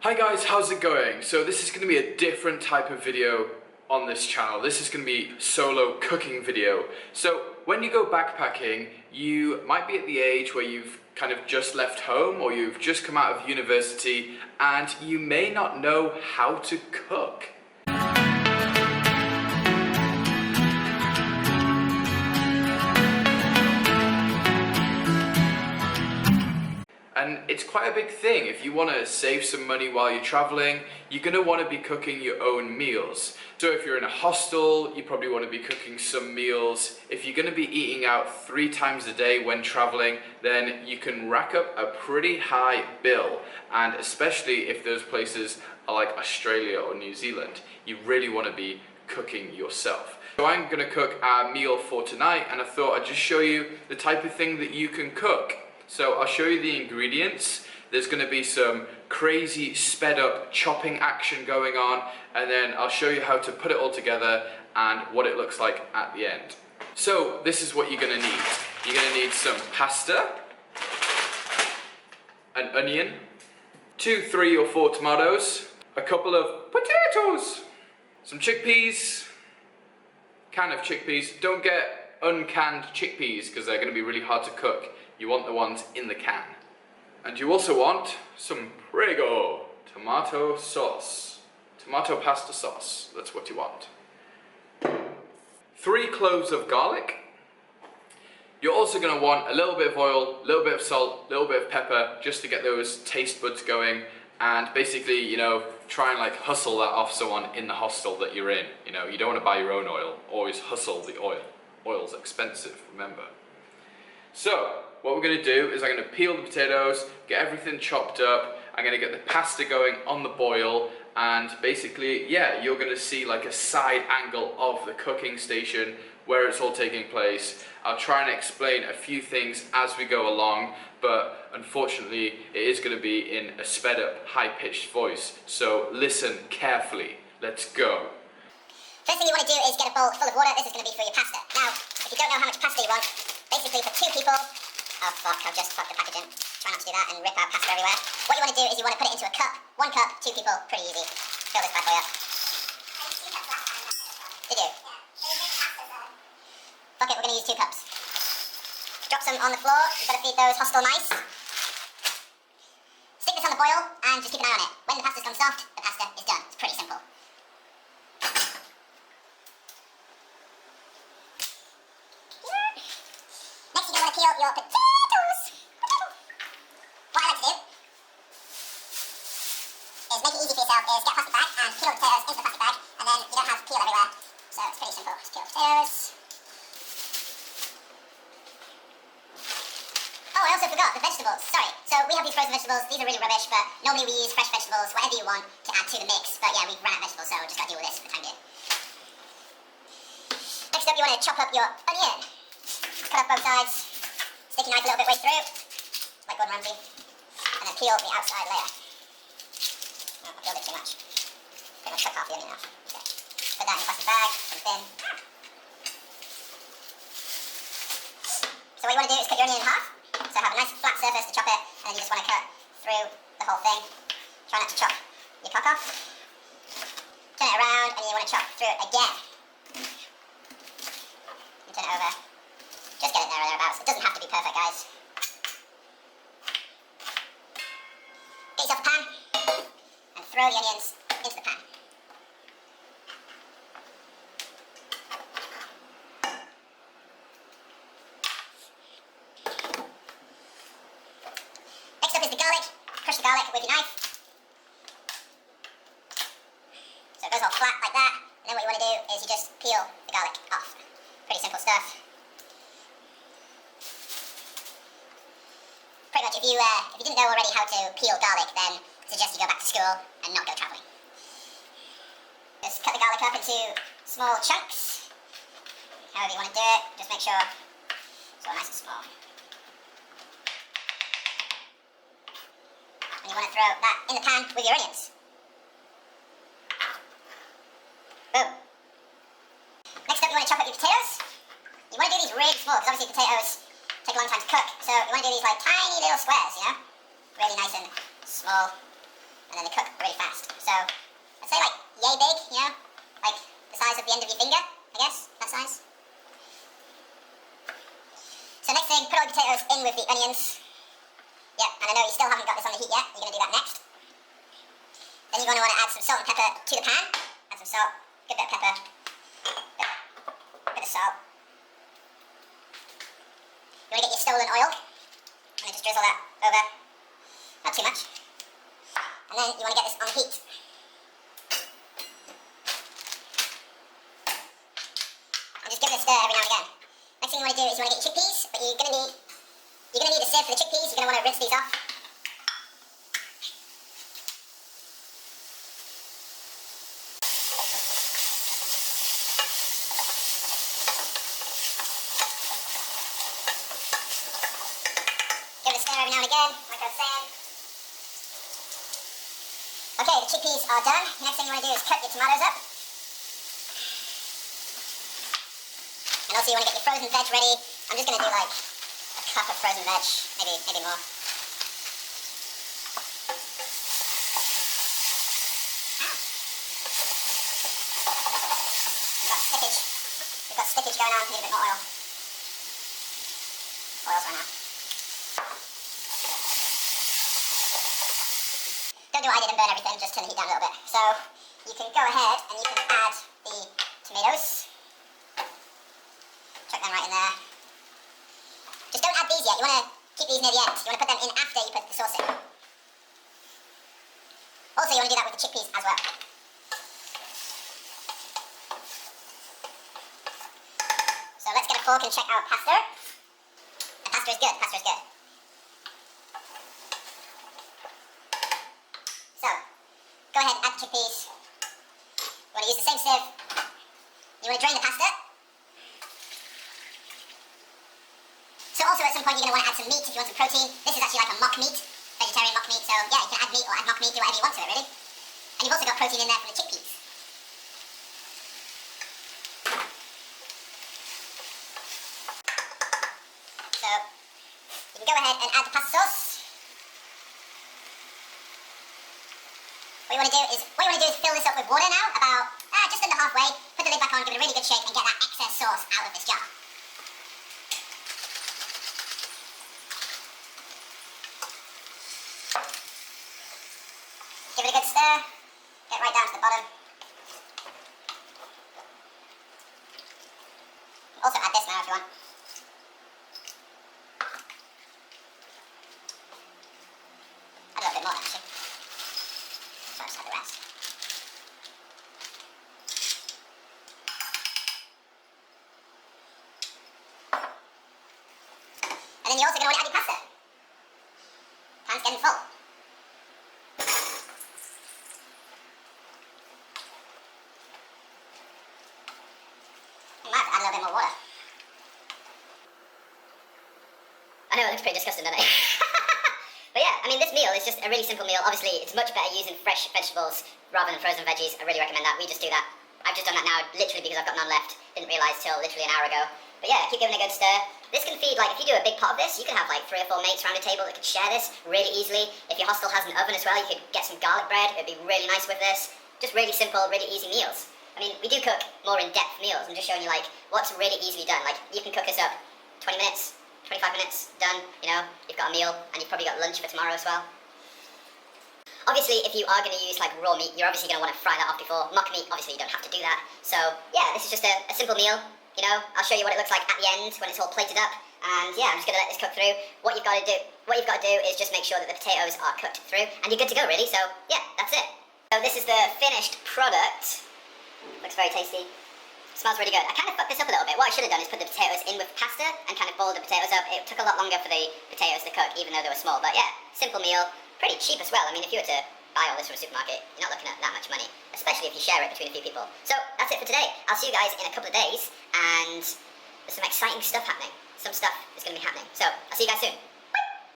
Hi guys, how's it going? So this is going to be a different type of video on this channel. This is going to be solo cooking video. So when you go backpacking, you might be at the age where you've kind of just left home or you've just come out of university and you may not know how to cook. And it's quite a big thing. If you want to save some money while you're traveling, you're going to want to be cooking your own meals. So if you're in a hostel, you probably want to be cooking some meals. If you're going to be eating out 3 times a day when traveling, then you can rack up a pretty high bill. And especially if those places are like Australia or New Zealand, you really want to be cooking yourself. So I'm going to cook our meal for tonight, and I thought I'd just show you the type of thing that you can cook. So I'll show you the ingredients. There's going to be some crazy sped up chopping action going on, and then I'll show you how to put it all together and what it looks like at the end. So this is what you're going to need. You're going to need some pasta, an onion, 2, 3 or 4 tomatoes, a couple of potatoes, some chickpeas, can of chickpeas. Don't get uncanned chickpeas because they're going to be really hard to cook. You want the ones in the can. And you also want some Prego tomato sauce. Tomato pasta sauce, that's what you want. 3 cloves of garlic. You're also going to want a little bit of oil, a little bit of salt, a little bit of pepper, just to get those taste buds going. And basically, you know, try and like hustle that off someone in the hostel that you're in. You know, you don't want to buy your own oil, always hustle the oil. Oil's expensive, remember. So, what we're going to do is I'm going to peel the potatoes, get everything chopped up, I'm going to get the pasta going on the boil, and basically, yeah, you're going to see like a side angle of the cooking station where it's all taking place. I'll try and explain a few things as we go along, but unfortunately it is going to be in a sped up, high-pitched voice, so listen carefully. Let's go. First thing you want to do is get a bowl full of water. This is going to be for your pasta. Now, if you don't know how much pasta you want, basically for 2 people, oh fuck, I've just fucked the packaging. Try not to do that and rip out pasta everywhere. What you want to do is you want to put it into a cup. 1 cup, 2 people, pretty easy. Fill this bad boy up. Did you? Fuck it, we're going to use 2 cups. Drop some on the floor. You've got to feed those hostel mice. Stick this on the boil and just keep an eye on it. When the pasta's gone soft, the pasta is done. It's pretty simple. Next you're going to want to peel your potatoes. What I like to do is make it easy for yourself, is get a plastic bag and peel the potatoes into the plastic bag, and then you don't have to peel everywhere, so it's pretty simple. Just peel potatoes. Oh, I also forgot the vegetables, sorry. So we have these frozen vegetables, these are really rubbish, but normally we use fresh vegetables, whatever you want to add to the mix, but yeah, we've run out of vegetables, so we'll just got to deal with this for the time being. Next up you want to chop up your onion. Cut off both sides, stick your knife a little bit way through, like Gordon Ramsay, and then peel the outside layer. Oh, I peeled it too much. Pretty much cut half the onion now. Okay. Put that in a plastic bag, put it in. So what you want to do is cut your onion in half, so have a nice flat surface to chop it, and then you just want to cut through the whole thing. Try not to chop your cock off. Turn it around, and you want to chop through it again. And turn it over. Just get it there or thereabouts. It doesn't have to be perfect, guys. Get yourself a pan and throw the onions into the pan. Next up is the garlic. Crush the garlic with your knife. So it goes all flat like that. And then what you want to do is you just peel the garlic off. Pretty simple stuff. Pretty much, if you didn't know already how to peel garlic, then I suggest you go back to school and not go travelling. Just cut the garlic up into small chunks. However you want to do it, just make sure it's all nice and small. And you want to throw that in the pan with your onions. Boom. Next up, you want to chop up your potatoes. You want to do these really small, because obviously potatoes take a long time to cook, so you want to do these like tiny little squares, you know? Really nice and small, and then they cook the end of your finger, I guess, that size. So next thing, put all the potatoes in with the onions. Yeah, and I know you still haven't got this on the heat yet, you're going to do that next. Then you're going to want to add some salt and pepper to the pan. Add some salt, good bit of pepper, bit of salt. You want to get your stolen oil, and then just drizzle that over. Not too much. And then you want to get this on the heat. And just give it a stir every now and again. Next thing you want to do is you want to get your chickpeas, but you're going to need a sieve for the chickpeas. You're going to want to rinse these off. Give it a stir every now and again, like I was saying. Okay, the chickpeas are done. Next thing you want to do is cut your tomatoes up. And also you want to get your frozen veg ready. I'm just going to do like a cup of frozen veg, maybe more. We've got stickage going on, need a bit more oil. Oil's run out. Don't do what I did and burn everything, just turn the heat down a little bit. So you can go ahead and you can add the tomatoes. Chuck them right in there. Just don't add these yet, you want to keep these near the end. You want to put them in after you put the sauce in. Also you want to do that with the chickpeas as well. So let's get a fork and check our pasta. The pasta is good, pasta is good. So, go ahead and add the chickpeas. You want to use the same sieve. You want to drain the pasta. So also at some point you're going to want to add some meat if you want some protein. This is actually like a mock meat, vegetarian mock meat, so yeah, you can add meat or add mock meat, do whatever you want to it really. And you've also got protein in there from the chickpeas. So, you can go ahead and add the pasta sauce. What you want to do is fill this up with water now, about just under halfway. Put the lid back on, give it a really good shake, and get that excess sauce out of this jar. Give it a good stir. Get right down to the bottom. Also add this now if you want. Add a little bit more actually. So just add the rest. And then you're also going to want to add your pasta. Pan's getting full. You might have to add a little bit more water. I know it looks pretty disgusting, doesn't it? But yeah, I mean, this meal is just a really simple meal. Obviously, it's much better using fresh vegetables rather than frozen veggies. I really recommend that. We just do that. I've just done that now, literally because I've got none left. Didn't realise till literally an hour ago. But yeah, keep giving it a good stir. This can feed, like, if you do a big pot of this, you can have like 3 or 4 mates around a table that could share this really easily. If your hostel has an oven as well, you could get some garlic bread. It'd be really nice with this. Just really simple, really easy meals. I mean, we do cook more in-depth meals. I'm just showing you, like, what's really easily done. Like, you can cook this up 20 minutes, 25 minutes, done, you know. You've got a meal, and you've probably got lunch for tomorrow as well. Obviously, if you are going to use like raw meat, you're obviously going to want to fry that off before. Mock meat, obviously you don't have to do that. So yeah, this is just a simple meal, you know. I'll show you what it looks like at the end when it's all plated up. And yeah, I'm just going to let this cook through. What you've got to do is just make sure that the potatoes are cooked through, and you're good to go really. So yeah, that's it. So this is the finished product. Looks very tasty. Smells really good. I kind of fucked this up a little bit. What I should have done is put the potatoes in with pasta and kind of boiled the potatoes up. It took a lot longer for the potatoes to cook, even though they were small. But yeah, simple meal, pretty cheap as well. I mean, if you were to buy all this from a supermarket, you're not looking at that much money, especially if you share it between a few people. So that's it for today. I'll see you guys in a couple of days, and there's some exciting stuff happening. Some stuff is going to be happening. So I'll see you guys soon.